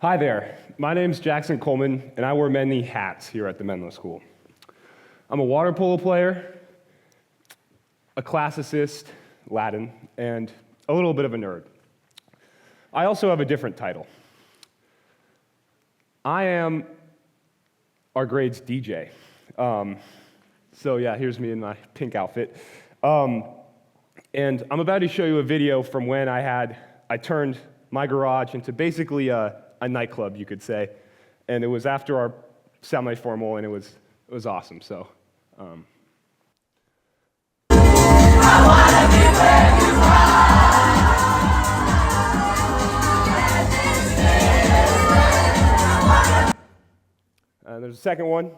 Hi there, my name's Jackson Coleman, and I wear many hats here at the Menlo School. I'm a water polo player, a classicist, Latin, and a little bit of a nerd. I also have a different title. I am our grade's DJ. So yeah, here's me in my pink outfit. And I'm about to show you a video from when I turned my garage into basically a nightclub, you could say. And it was after our semi-formal, and it was awesome. So. There's a second one.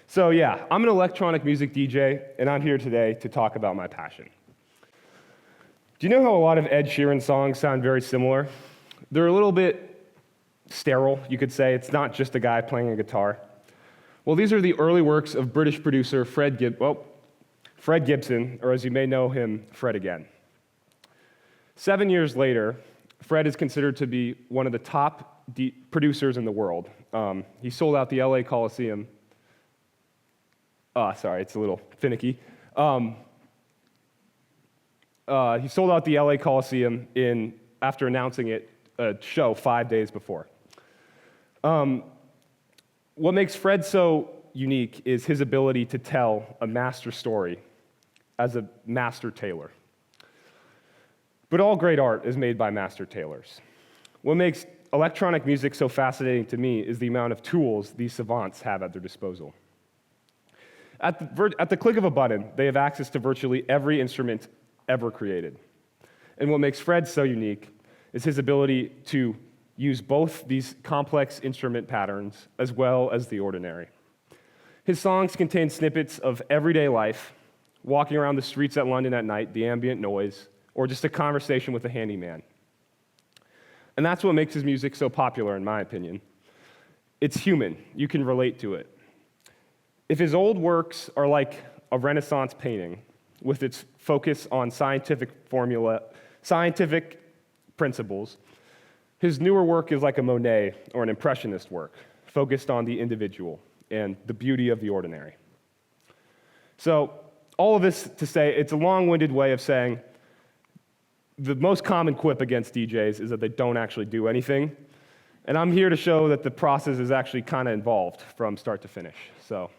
So yeah, I'm an electronic music DJ, and I'm here today to talk about my passion. Do you know how a lot of Ed Sheeran songs sound very similar? They're a little bit sterile, you could say. It's not just a guy playing a guitar. Well, these are the early works of British producer Fred Gibson, or as you may know him, Fred again. 7 years later, Fred is considered to be one of the top producers in the world. He sold out the LA Coliseum. Sorry, it's a little finicky. He sold out the LA Coliseum after announcing a show 5 days before. What makes Fred so unique is his ability to tell a master story as a master tailor. But all great art is made by master tailors. What makes electronic music so fascinating to me is the amount of tools these savants have at their disposal. At the click of a button, they have access to virtually every instrument ever created. And what makes Fred so unique is his ability to use both these complex instrument patterns as well as the ordinary. His songs contain snippets of everyday life, walking around the streets at London at night, the ambient noise, or just a conversation with a handyman. And that's what makes his music so popular, in my opinion. It's human. You can relate to it. If his old works are like a Renaissance painting with its focus on scientific principles, his newer work is like a Monet or an Impressionist work, focused on the individual and the beauty of the ordinary. So, all of this to say, it's a long-winded way of saying the most common quip against DJs is that they don't actually do anything. And I'm here to show that the process is actually kind of involved from start to finish. So,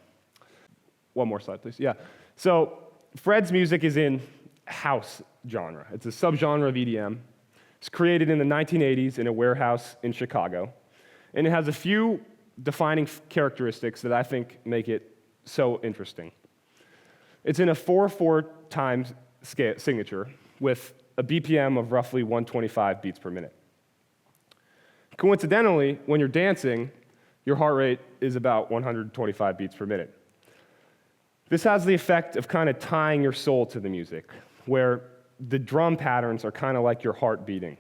one more slide, please. Yeah. So, Fred's music is in house genre. It's a subgenre of EDM. It's created in the 1980s in a warehouse in Chicago. And it has a few defining characteristics that I think make it so interesting. It's in a 4/4 time signature with a BPM of roughly 125 beats per minute. Coincidentally, when you're dancing, your heart rate is about 125 beats per minute. This has the effect of kind of tying your soul to the music, where the drum patterns are kind of like your heart beating.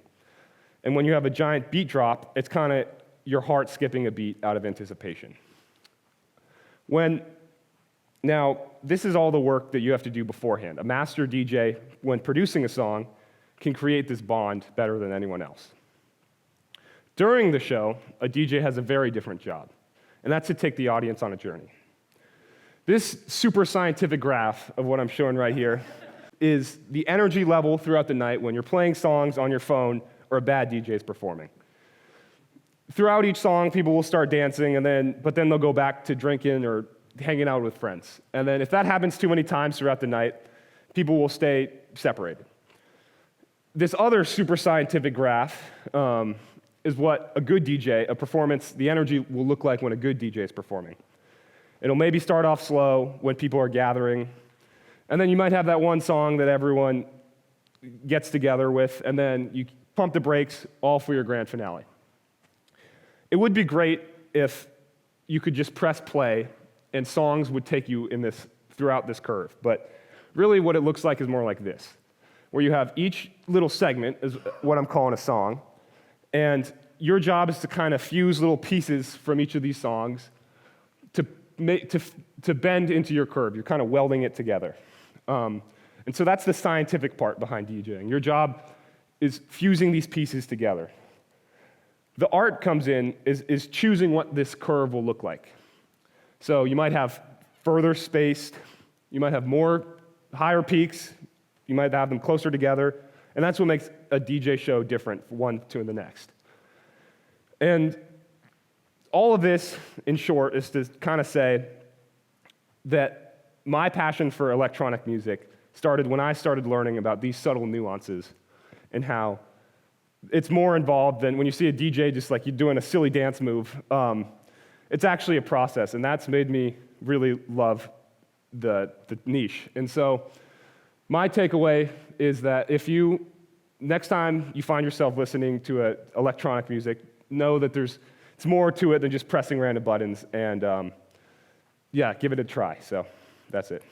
And when you have a giant beat drop, it's kind of your heart skipping a beat out of anticipation. Now, this is all the work that you have to do beforehand. A master DJ, when producing a song, can create this bond better than anyone else. During the show, a DJ has a very different job, and that's to take the audience on a journey. This super scientific graph of what I'm showing right here is the energy level throughout the night when you're playing songs on your phone or a bad DJ is performing. Throughout each song, people will start dancing, but then they'll go back to drinking or hanging out with friends. And then if that happens too many times throughout the night, people will stay separated. This other super scientific graph is what a good DJ, the energy will look like when a good DJ is performing. It'll maybe start off slow when people are gathering, and then you might have that one song that everyone gets together with, and then you pump the brakes all for your grand finale. It would be great if you could just press play and songs would take you throughout this curve, but really what it looks like is more like this, where you have each little segment is what I'm calling a song, and your job is to kind of fuse little pieces from each of these songs to bend into your curve. You're kind of welding it together. And so that's the scientific part behind DJing. Your job is fusing these pieces together. The art comes in is choosing what this curve will look like. So you might have further spaced, you might have more higher peaks, you might have them closer together, and that's what makes a DJ show different from one to the next. And all of this, in short, is to kind of say that my passion for electronic music started when I started learning about these subtle nuances and how it's more involved than when you see a DJ just like you're doing a silly dance move. It's actually a process, and that's made me really love the niche. And so my takeaway is that if you, next time you find yourself listening to electronic music, know that it's more to it than just pressing random buttons, and yeah, give it a try. So that's it.